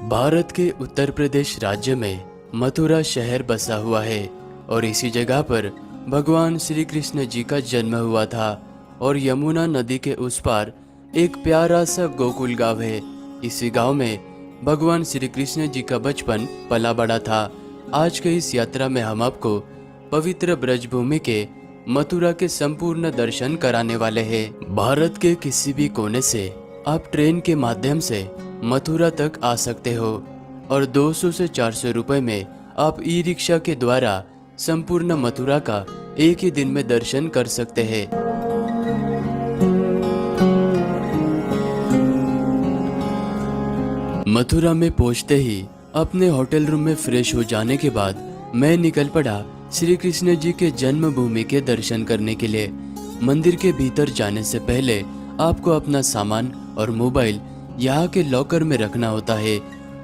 भारत के उत्तर प्रदेश राज्य में मथुरा शहर बसा हुआ है और इसी जगह पर भगवान श्री कृष्ण जी का जन्म हुआ था। और यमुना नदी के उस पार एक प्यारा सा गोकुल गांव है। इसी गांव में भगवान श्री कृष्ण जी का बचपन पला बड़ा था। आज के इस यात्रा में हम आपको पवित्र ब्रजभूमि के मथुरा के संपूर्ण दर्शन कराने वाले हैं। भारत के किसी भी कोने से आप ट्रेन के माध्यम से मथुरा तक आ सकते हो और 200 से 400 रुपए में आप ई रिक्शा के द्वारा संपूर्ण मथुरा का एक ही दिन में दर्शन कर सकते हैं। मथुरा में पहुंचते ही अपने होटल रूम में फ्रेश हो जाने के बाद मैं निकल पड़ा श्री कृष्ण जी के जन्मभूमि के दर्शन करने के लिए। मंदिर के भीतर जाने से पहले आपको अपना सामान और मोबाइल यहाँ के लॉकर में रखना होता है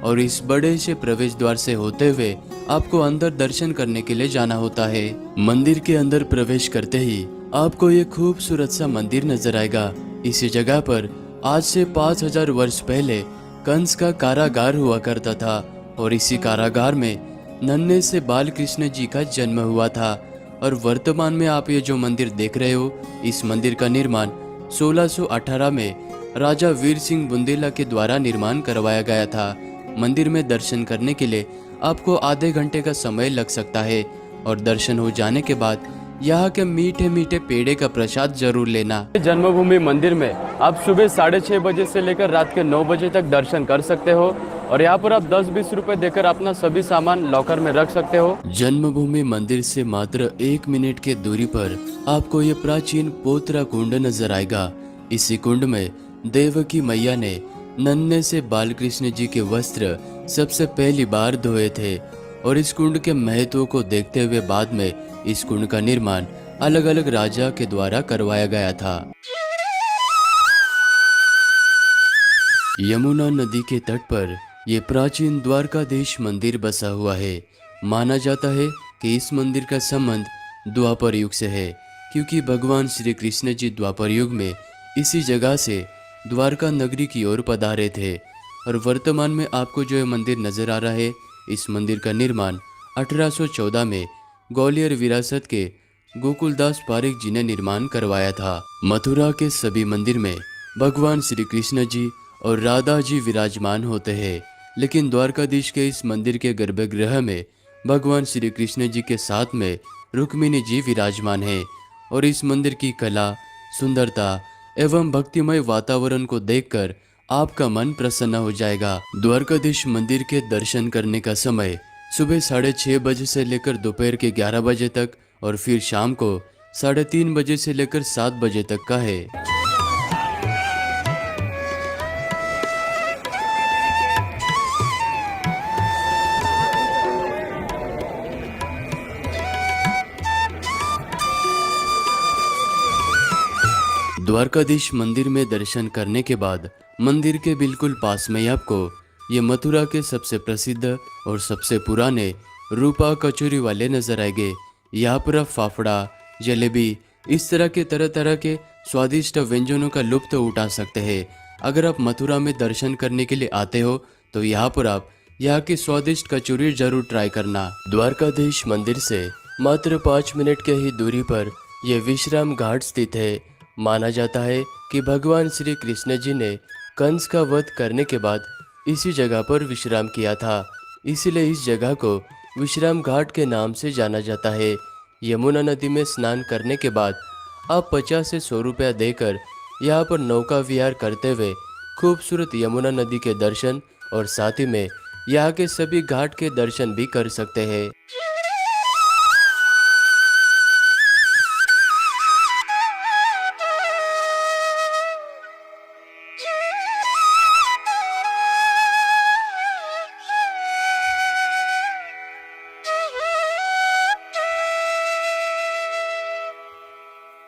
और इस बड़े से प्रवेश द्वार से होते हुए आपको अंदर दर्शन करने के लिए जाना होता है। मंदिर के अंदर प्रवेश करते ही आपको ये खूबसूरत सा मंदिर नजर आएगा। इसी जगह पर आज से 5000 वर्ष पहले कंस का कारागार हुआ करता था और इसी कारागार में नन्हे से बाल कृष्ण जी का जन्म हुआ था। और वर्तमान में आप ये जो मंदिर देख रहे हो, इस मंदिर का निर्माण 1618 में राजा वीर सिंह बुंदेला के द्वारा निर्माण करवाया गया था। मंदिर में दर्शन करने के लिए आपको आधे घंटे का समय लग सकता है और दर्शन हो जाने के बाद यहाँ के मीठे मीठे पेड़े का प्रसाद जरूर लेना। जन्मभूमि मंदिर में आप सुबह 6:30 बजे से लेकर रात के 9 बजे तक दर्शन कर सकते हो और यहाँ पर आप 10-20 रुपए देकर अपना सभी सामान लॉकर में रख सकते हो। जन्मभूमि मंदिर से मात्र 1 मिनट के दूरी पर आपको ये प्राचीन पोतरा कुंड नजर आएगा। इसी कुंड में देवकी मैया ने नन्हे से बालकृष्ण जी के वस्त्र सबसे पहली बार धोए थे और इस कुंड के महत्व को देखते हुए बाद में इस कुंड का निर्माण अलग अलग राजा के द्वारा करवाया गया था। यमुना नदी के तट पर यह प्राचीन द्वारकाधीश मंदिर बसा हुआ है। माना जाता है कि इस मंदिर का संबंध द्वापर युग से है, क्योंकि भगवान श्री कृष्ण जी द्वापर युग में इसी जगह से द्वारका नगरी की ओर पधारे थे। और वर्तमान में आपको जो ये मंदिर नजर आ रहा है, इस मंदिर का निर्माण 1814 में ग्वालियर विरासत के गोकुलदास पारिक जी ने निर्माण करवाया था। मथुरा के सभी मंदिर में भगवान श्री कृष्ण जी और राधा जी विराजमान होते हैं, लेकिन द्वारकाधीश के इस मंदिर के गर्भगृह में भगवान श्री कृष्ण जी के साथ में रुक्मिणी जी विराजमान हैं। और इस मंदिर की कला, सुंदरता एवं भक्तिमय वातावरण को देखकर आपका मन प्रसन्न हो जाएगा। द्वारकाधीश मंदिर के दर्शन करने का समय सुबह 6:30 बजे से लेकर दोपहर के 11 बजे तक और फिर शाम को 3:30 बजे से लेकर 7 बजे तक का है। द्वारकाधीश मंदिर में दर्शन करने के बाद मंदिर के बिल्कुल पास में आपको ये मथुरा के सबसे प्रसिद्ध और सबसे पुराने रूपा कचौरी वाले नजर आएंगे। यहाँ पर आप फाफड़ा, जलेबी, इस तरह के तरह तरह के स्वादिष्ट व्यंजनों का लुत्फ उठा सकते हैं। अगर आप मथुरा में दर्शन करने के लिए आते हो तो यहाँ पर आप यहाँ की स्वादिष्ट कचौरी जरूर ट्राई करना। द्वारकाधीश मंदिर से मात्र 5 मिनट के ही दूरी पर यह विश्राम घाट स्थित है। माना जाता है कि भगवान श्री कृष्ण जी ने कंस का वध करने के बाद इसी जगह पर विश्राम किया था, इसलिए इस जगह को विश्राम घाट के नाम से जाना जाता है। यमुना नदी में स्नान करने के बाद आप 50 से 100 रुपया देकर यहाँ पर नौका विहार करते हुए खूबसूरत यमुना नदी के दर्शन और साथ ही में यहाँ के सभी घाट के दर्शन भी कर सकते हैं।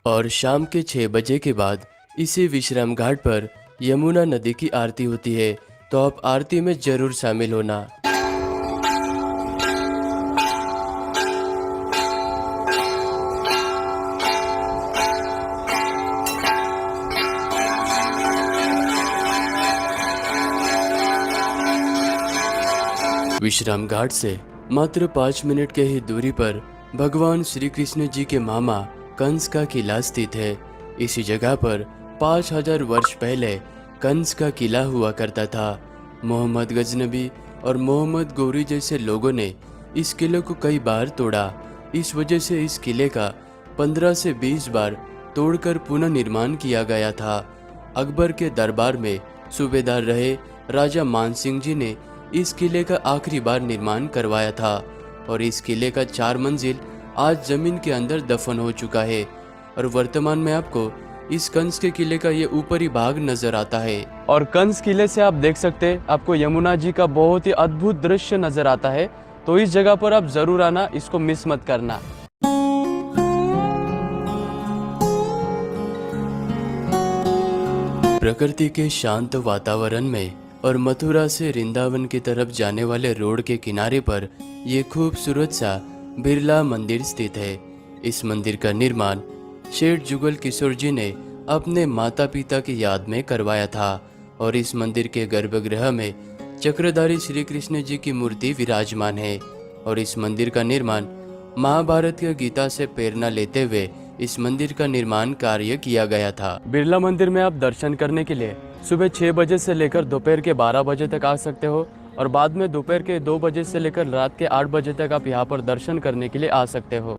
और शाम के 6 बजे के बाद इसी विश्राम घाट पर यमुना नदी की आरती होती है, तो आप आरती में जरूर शामिल होना। विश्राम घाट से मात्र 5 मिनट के ही दूरी पर भगवान श्री कृष्ण जी के मामा कंस का किला स्थित है। इसी जगह पर 5000 वर्ष पहले कंस का किला हुआ करता था। मोहम्मद गजनबी और मोहम्मद गौरी जैसे लोगों ने इस किले को कई बार तोड़ा। इस वजह से इस किले का 15 से 20 बार तोड़कर पुनः निर्माण किया गया था। अकबर के दरबार में सूबेदार रहे राजा मान सिंह जी ने इस किले का आखिरी बार निर्माण करवाया था और इस किले का 4 मंजिल आज जमीन के अंदर दफन हो चुका है और वर्तमान में आपको इस कंस के किले का ये ऊपरी भाग नजर आता है। और कंस किले से आप देख सकते हैं आपको यमुना जी का बहुत ही अद्भुत दृश्य नजर आता है। तो इस जगह पर आप जरूर आना, इसको मिस मत करना। प्रकृति के शांत वातावरण में और मथुरा से वृंदावन की तरफ जाने वाले रोड के किनारे पर ये खूबसूरत सा बिरला मंदिर स्थित है। इस मंदिर का निर्माण सेठ जुगल किशोर जी ने अपने माता पिता की याद में करवाया था और इस मंदिर के गर्भगृह में चक्रधारी श्री कृष्ण जी की मूर्ति विराजमान है और इस मंदिर का निर्माण महाभारत की गीता से प्रेरणा लेते हुए इस मंदिर का निर्माण कार्य किया गया था। बिरला मंदिर में आप दर्शन करने के लिए सुबह 6 बजे से लेकर दोपहर के 12 बजे तक आ सकते हो और बाद में दोपहर के 2 बजे से लेकर रात के 8 बजे तक आप यहाँ पर दर्शन करने के लिए आ सकते हो।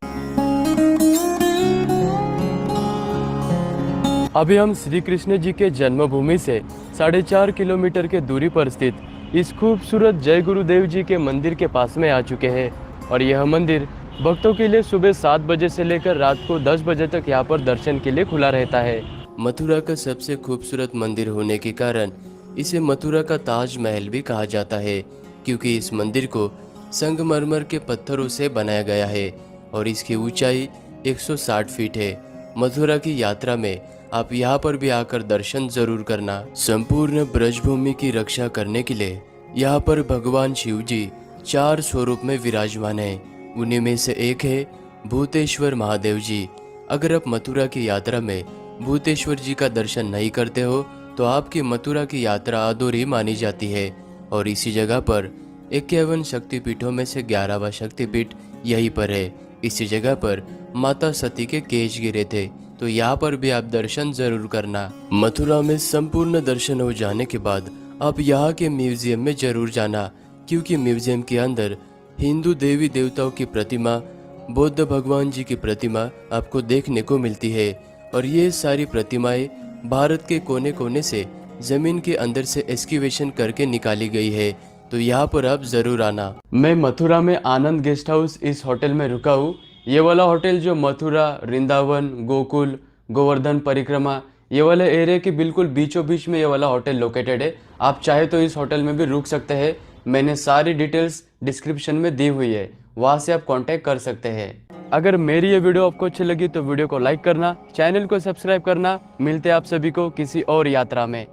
अभी हम श्री कृष्ण जी के जन्मभूमि से 4.5 किलोमीटर के दूरी पर स्थित इस खूबसूरत जय गुरुदेव जी के मंदिर के पास में आ चुके हैं और यह मंदिर भक्तों के लिए सुबह 7 बजे से लेकर रात को 10 बजे तक यहाँ पर दर्शन के लिए खुला रहता है। मथुरा का सबसे खूबसूरत मंदिर होने के कारण इसे मथुरा का ताजमहल भी कहा जाता है क्योंकि इस मंदिर को संगमरमर के पत्थरों से बनाया गया है और इसकी ऊंचाई 160 फीट है। मथुरा की यात्रा में आप यहाँ पर भी आकर दर्शन जरूर करना। संपूर्ण ब्रजभूमि की रक्षा करने के लिए यहाँ पर भगवान शिव जी 4 स्वरूप में विराजमान है। उन्हीं में से एक है भूतेश्वर महादेव जी। अगर आप मथुरा की यात्रा में भूतेश्वर जी का दर्शन नहीं करते हो तो आपकी मथुरा की यात्रा अधूरी मानी जाती है और इसी जगह पर 51 शक्तिपीठों में से 11वां शक्तिपीठ यहीं पर है। इसी जगह पर माता सती के केश गिरे थे तो यहाँ पर भी आप दर्शन जरूर करना। मथुरा में संपूर्ण दर्शन हो जाने के बाद आप यहाँ के म्यूजियम में जरूर जाना क्योंकि म्यूजियम के अंदर हिंदू देवी देवताओं की प्रतिमा, बौद्ध भगवान जी की प्रतिमा आपको देखने को मिलती है और ये सारी प्रतिमाएं भारत के कोने कोने से जमीन के अंदर से एक्सकेवेशन करके निकाली गई है। तो यहाँ पर आप जरूर आना। मैं मथुरा में आनंद गेस्ट हाउस इस होटल में रुका हूँ। ये वाला होटल जो मथुरा, वृंदावन, गोकुल, गोवर्धन परिक्रमा ये वाले एरिया के बिल्कुल बीचों बीच में ये वाला होटल लोकेटेड है। आप चाहे तो इस होटल में भी रुक सकते हैं। मैंने सारी डिटेल्स डिस्क्रिप्शन में दी हुई है, वहाँ से आप कांटेक्ट कर सकते हैं। अगर मेरी ये वीडियो आपको अच्छी लगी तो वीडियो को लाइक करना, चैनल को सब्सक्राइब करना। मिलते हैं आप सभी को किसी और यात्रा में।